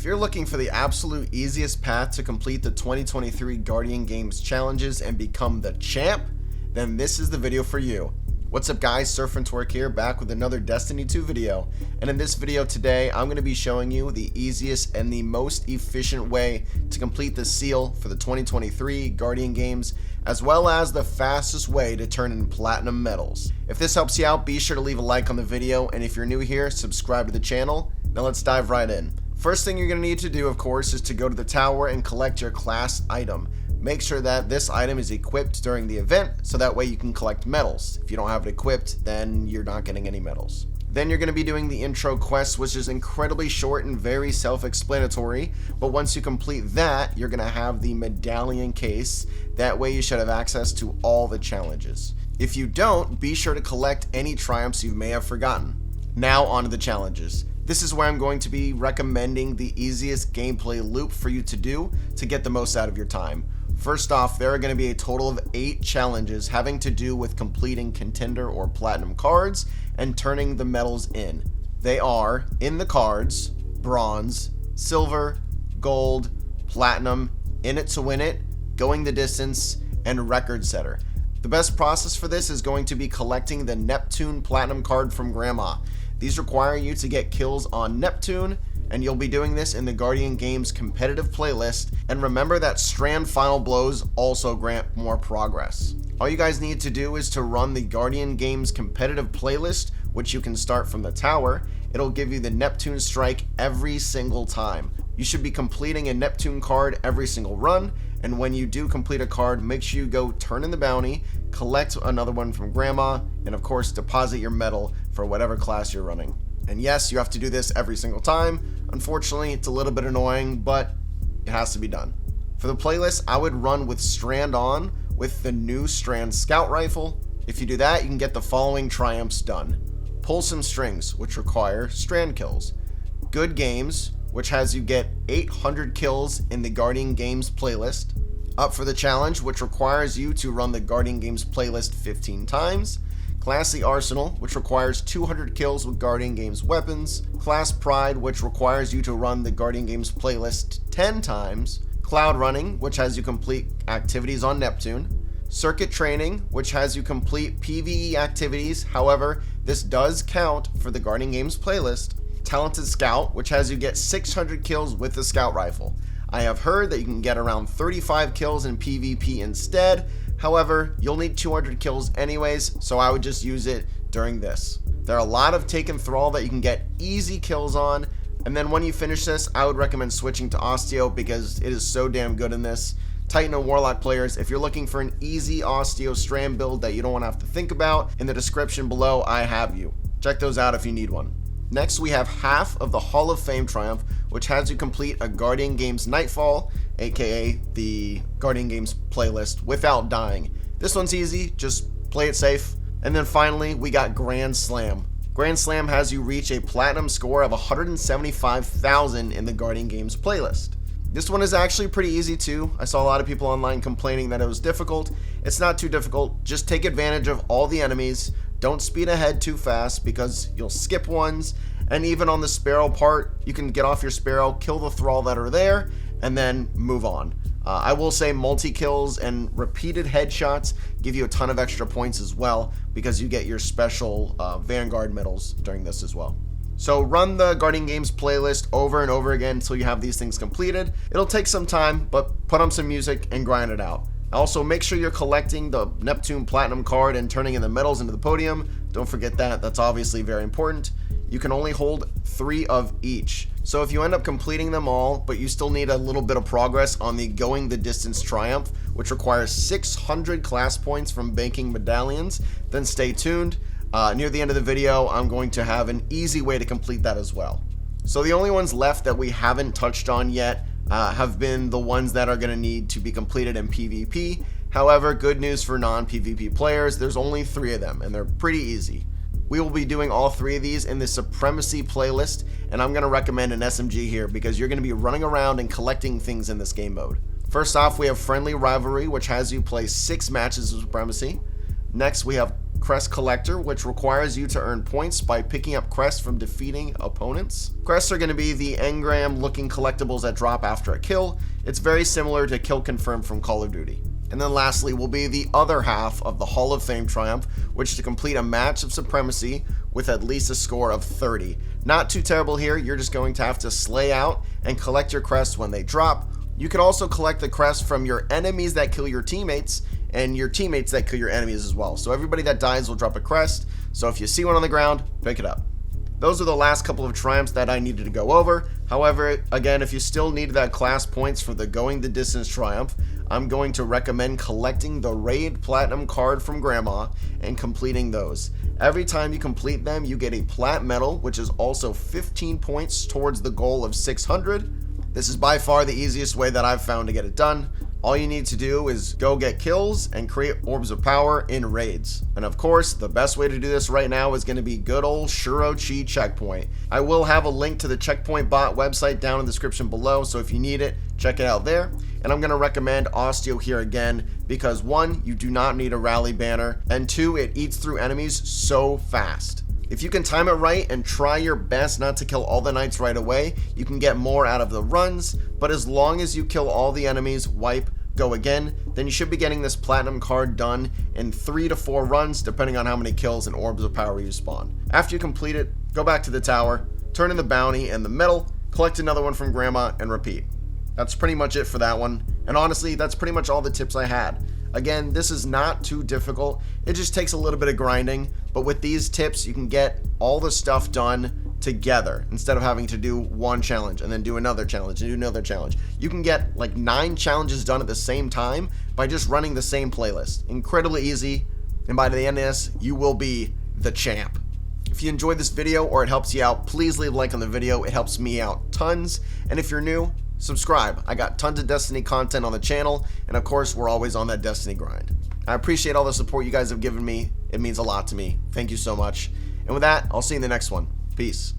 you're looking for the absolute easiest path to complete the 2023 Guardian Games challenges and become the champ, then this is the video for you. What's up guys, Surf and Twerk here, back with another Destiny 2 video, and in this video today I'm going to be showing you the easiest and the most efficient way to complete the seal for the 2023 Guardian Games, as well as the fastest way to turn in platinum medals. If this helps you out, be sure to leave a like on the video, and if you're new here, subscribe to the channel. Now let's dive right in. First thing you're going to need to do, of course, is to go to the tower and collect your class item. Make sure that this item is equipped during the event, so that way you can collect medals. If you don't have it equipped, then you're not getting any medals. Then you're going to be doing the intro quest, which is incredibly short and very self-explanatory, but once you complete that, you're going to have the Medallion Case. That way you should have access to all the challenges. If you don't, be sure to collect any triumphs you may have forgotten. Now on to the challenges. This is where I'm going to be recommending the easiest gameplay loop for you to do to get the most out of your time. First off, there are going to be a total of 8 challenges having to do with completing contender or platinum cards and turning the medals in. They are in the cards, bronze, silver, gold, platinum, in it to win it, going the distance, and record setter. The best process for this is going to be collecting the Neptune platinum card from Grandma. These require you to get kills on Neptune, and you'll be doing this in the Guardian Games competitive playlist, and remember that Strand final blows also grant more progress. All you guys need to do is to run the Guardian Games competitive playlist, which you can start from the tower. It'll give you the Neptune strike every single time. You should be completing a Neptune card every single run, and when you do complete a card, make sure you go turn in the bounty, collect another one from Grandma, and of course deposit your medal for whatever class you're running. And yes, you have to do this every single time. Unfortunately, it's a little bit annoying, but it has to be done. For the playlist, I would run with Strand on with the new Strand Scout Rifle. If you do that, you can get the following triumphs done. Pull Some Strings, which require Strand kills. Good Games, which has you get 800 kills in the Guardian Games playlist. Up for the Challenge, which requires you to run the Guardian Games playlist 15 times. Classy Arsenal, which requires 200 kills with Guardian Games weapons. Class Pride, which requires you to run the Guardian Games playlist 10 times. Cloud Running, which has you complete activities on Neptune. Circuit Training, which has you complete PvE activities, however, this does count for the Guardian Games playlist. Talented Scout, which has you get 600 kills with the Scout Rifle. I have heard that you can get around 35 kills in PvP instead. However, you'll need 200 kills anyways, so I would just use it during this. There are a lot of Take and Thrall that you can get easy kills on, and then when you finish this, I would recommend switching to Osteo because it is so damn good in this. Titan and Warlock players, if you're looking for an easy Osteo Strand build that you don't want to have to think about, in the description below I have you. Check those out if you need one. Next, we have half of the Hall of Fame Triumph, which has you complete a Guardian Games Nightfall, aka the Guardian Games playlist, without dying. This one's easy, just play it safe. And then finally, we got Grand Slam. Grand Slam has you reach a platinum score of 175,000 in the Guardian Games playlist. This one is actually pretty easy too. I saw a lot of people online complaining that it was difficult. It's not too difficult, just take advantage of all the enemies. Don't speed ahead too fast because you'll skip ones, and even on the Sparrow part, you can get off your Sparrow, kill the Thrall that are there, and then move on. I will say multi-kills and repeated headshots give you a ton of extra points as well because you get your special Vanguard medals during this as well. So run the Guardian Games playlist over and over again until you have these things completed. It'll take some time, but put on some music and grind it out. Also, make sure you're collecting the Neptune Platinum card and turning in the medals into the podium. Don't forget that. That's obviously very important. You can only hold 3 of each. So if you end up completing them all, but you still need a little bit of progress on the Going the Distance Triumph, which requires 600 class points from banking medallions, then stay tuned. Near the end of the video, I'm going to have an easy way to complete that as well. So the only ones left that we haven't touched on yet have been the ones that are going to need to be completed in PvP. However, good news for non-PvP players, there's only 3 of them, and they're pretty easy. We will be doing all 3 of these in the Supremacy playlist, and I'm going to recommend an SMG here because you're going to be running around and collecting things in this game mode. First off, we have Friendly Rivalry, which has you play 6 matches of Supremacy. Next, we have Crest Collector, which requires you to earn points by picking up crests from defeating opponents. Crests are going to be the engram looking collectibles that drop after a kill. It's very similar to Kill Confirm from Call of Duty. And then lastly will be the other half of the Hall of Fame Triumph, which is to complete a match of Supremacy with at least a score of 30. Not too terrible here, you're just going to have to slay out and collect your crests when they drop. You can also collect the crests from your enemies that kill your teammates, and your teammates that kill your enemies as well. So everybody that dies will drop a crest, so if you see one on the ground, pick it up. Those are the last couple of triumphs that I needed to go over. However, again, if you still need that class points for the Going the Distance Triumph, I'm going to recommend collecting the Raid Platinum card from Grandma and completing those. Every time you complete them, you get a Plat Medal, which is also 15 points towards the goal of 600. This is by far the easiest way that I've found to get it done. All you need to do is go get kills and create orbs of power in raids. And of course, the best way to do this right now is going to be good old Shuro-Chi Checkpoint. I will have a link to the Checkpoint bot website down in the description below, so if you need it, check it out there. And I'm going to recommend Osteo here again because 1, you do not need a rally banner, and 2, it eats through enemies so fast. If you can time it right and try your best not to kill all the knights right away, you can get more out of the runs, but as long as you kill all the enemies, wipe, go again, then you should be getting this platinum card done in 3 to 4 runs, depending on how many kills and orbs of power you spawn. After you complete it, go back to the tower, turn in the bounty and the medal, collect another one from Grandma, and repeat. That's pretty much it for that one, and honestly, that's pretty much all the tips I had. Again, this is not too difficult, it just takes a little bit of grinding, but with these tips, you can get all the stuff done together instead of having to do one challenge and then do another challenge and do another challenge. You can get like 9 challenges done at the same time by just running the same playlist. Incredibly easy, and by the end of this, you will be the champ. If you enjoyed this video or it helps you out, please leave a like on the video, it helps me out tons, and if you're new, subscribe. I got tons of Destiny content on the channel, and of course, we're always on that Destiny grind. I appreciate all the support you guys have given me. It means a lot to me. Thank you so much. And with that, I'll see you in the next one. Peace.